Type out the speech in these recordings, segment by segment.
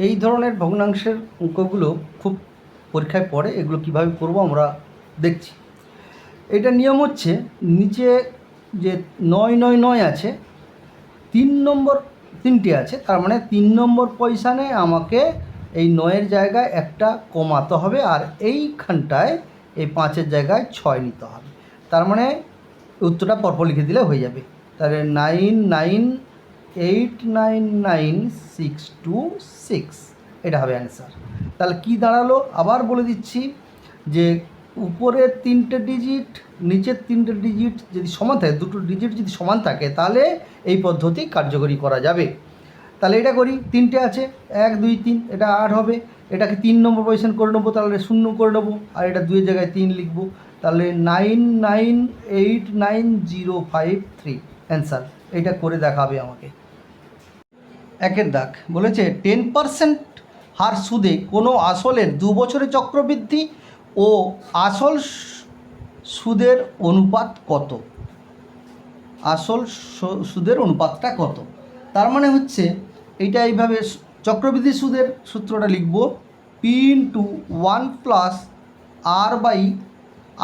এই ধরনের ভগ্নাংশের অঙ্কগুলো খুব পরীক্ষায় পড়ে। এগুলো কিভাবে করব আমরা দেখছি। এটা নিয়ম হচ্ছে, নিচে যে 999 আছে, 3 নম্বর 3টে আছে, তার মানে 3 নম্বর পজিশানে আমাকে এই 9-এর জায়গায় একটা কমাতে হবে, আর এইখানটায় এই 5-এর জায়গায় 6 নিতে হবে। তার মানে উত্তরটা পরপর লিখে দিলে হয়ে যাবে। তাহলে 99899,626 এটা হবে অ্যান্সার। তাহলে কি দাঁড়ালো আবার বলে দিচ্ছি, যে উপরের 3টে ডিজিট নিচের 3টে ডিজিট যদি সমান থাকে, দুটো ডিজিট যদি সমান থাকে, তাহলে এই পদ্ধতি কার্যকরী করা যাবে। তাহলে এটা করি, 3টে আছে 1 2 3, এটা 8 হবে। এটাকে 3 নম্বর পজিশন করে নেবো, তাহলে 0 করে নেবো, আর এটা 2-এর জায়গায় 3 লিখবো। তাহলে 9989053 অ্যান্সার। এইটা করে দেখাবে আমাকে। 1-এর দাগ বলেছে 10% হার সুদে কোনো আসলের 2 বছরের চক্রবৃদ্ধি ও আসল সুদের অনুপাত কত? আসল সুদের অনুপাতটা কত? তার মানে হচ্ছে এইটা এইভাবে চক্রবৃদ্ধি সুদের সূত্রটা লিখব, P into 1 plus R by,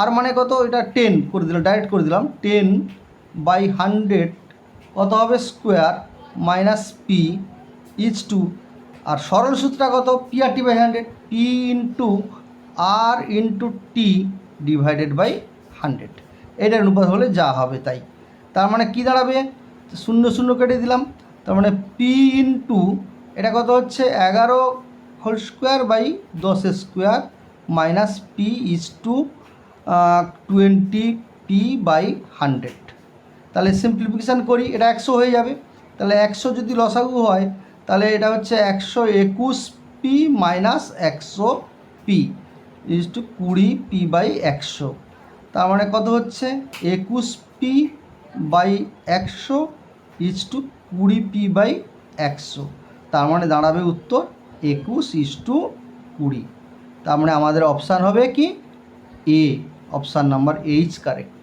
R মানে কত, এটা 10 করে দিলাম, ডাইরেক্ট করে দিলাম, 10/100 কত হবে square minus P is to, আর সরল সূত্রটা কত, P R T by 100, P into R into T divided by 100। এটার অনুপাত হলে যা হবে তাই। তার মানে কি দাঁড়াবে, 0 0 কেটে দিলাম, তার মানে পি ইন্টু এটা কত হচ্ছে 11 whole square by 10 square minus P is to 20 P by 100। তাহলে সিম্পলিফিকেশান করি, এটা 100 হয়ে যাবে। তাহলে 100 যদি লসাগু হয়, তাহলে এটা হচ্ছে 121 P minus 100 P is to 20 P by 100। তার মানে কত হচ্ছে 21 P by 100 is to 20 P by 100। তার মানে দাঁড়াবে উত্তর 21:20। তার মানে আমাদের অপশান হবে কি এ, অপশান নাম্বার এইচ কারেক্ট।